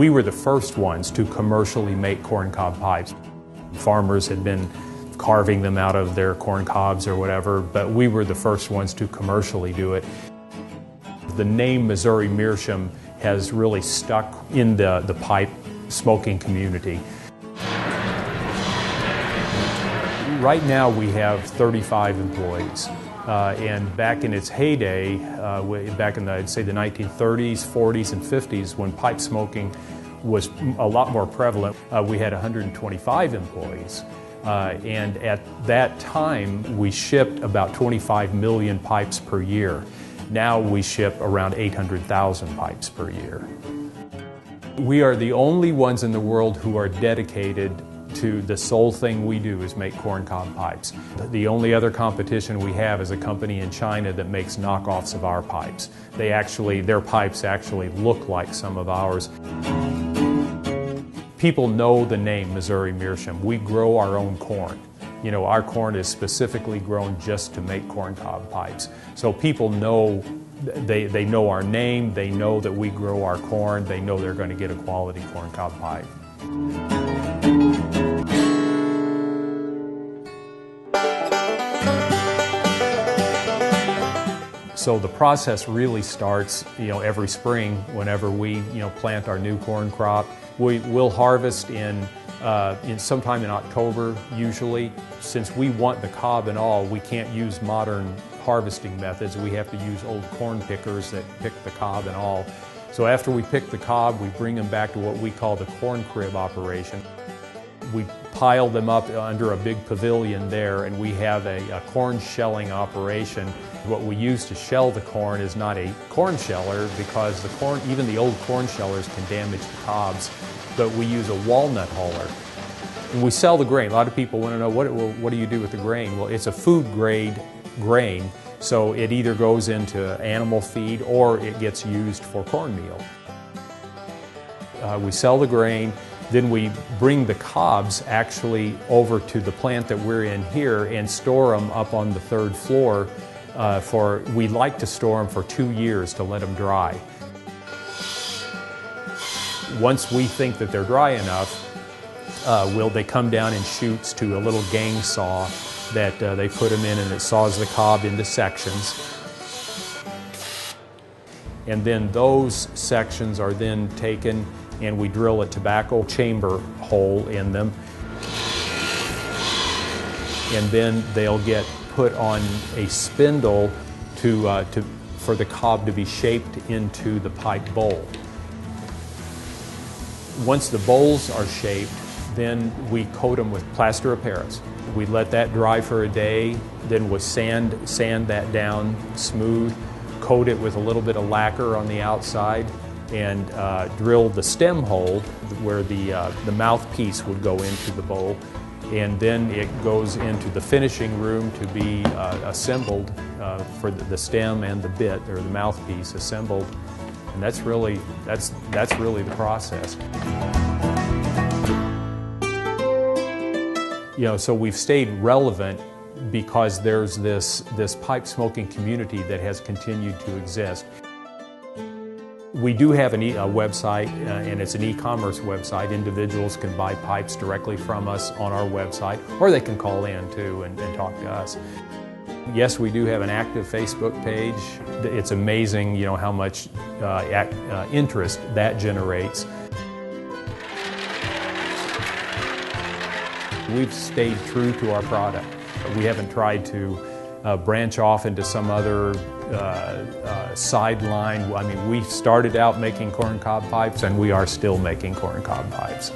We were the first ones to commercially make corncob pipes. Farmers had been carving them out of their corn cobs or whatever, but we were the first ones to commercially do it. The name Missouri Meerschaum has really stuck in the pipe smoking community. Right now we have 35 employees, and back in its heyday, back in I'd say the 1930s, 40s, and 50s, when pipe smoking was a lot more prevalent, we had 125 employees. And at that time, we shipped about 25 million pipes per year. Now we ship around 800,000 pipes per year. We are the only ones in the world who are dedicated to the sole thing we do is make corncob pipes. The only other competition we have is a company in China that makes knockoffs of our pipes. Their pipes actually look like some of ours. People know the name Missouri Meerschaum. We grow our own corn. You know, our corn is specifically grown just to make corncob pipes. So people know, they know our name, they know that we grow our corn, they know they're going to get a quality corncob pipe. So the process really starts, every spring whenever we, plant our new corn crop. We'll harvest in sometime in October usually. Since we want the cob and all, we can't use modern harvesting methods. We have to use old corn pickers that pick the cob and all. So after we pick the cob, we bring them back to what we call the corn crib operation. We pile them up under a big pavilion there, and we have a corn shelling operation. What we use to shell the corn is not a corn sheller, because the corn, even the old corn shellers, can damage the cobs, but we use a walnut huller. And we sell the grain. A lot of people want to know, what do you do with the grain? Well, it's a food grade grain, so it either goes into animal feed or it gets used for cornmeal. We sell the grain. Then we bring the cobs actually over to the plant that we're in here and store them up on the third floor. We like to store them for 2 years to let them dry. Once we think that they're dry enough, they come down in chutes to a little gang saw that they put them in, and it saws the cob into sections. And then those sections are then taken and we drill a tobacco chamber hole in them. And then they'll get put on a spindle for the cob to be shaped into the pipe bowl. Once the bowls are shaped, then we coat them with plaster of Paris. We let that dry for a day, then we sand that down smooth, coat it with a little bit of lacquer on the outside, and drill the stem hole where the mouthpiece would go into the bowl. And then it goes into the finishing room to be assembled for the stem and the bit, or the mouthpiece assembled. And that's really the process. So we've stayed relevant because there's this pipe smoking community that has continued to exist. We do have a website, and it's an e-commerce website. Individuals can buy pipes directly from us on our website, or they can call in too and talk to us. Yes, we do have an active Facebook page. It's amazing, how much interest that generates. We've stayed true to our product. We haven't tried to branch off into some other sideline. I mean, we started out making corncob pipes, and we are still making corncob pipes.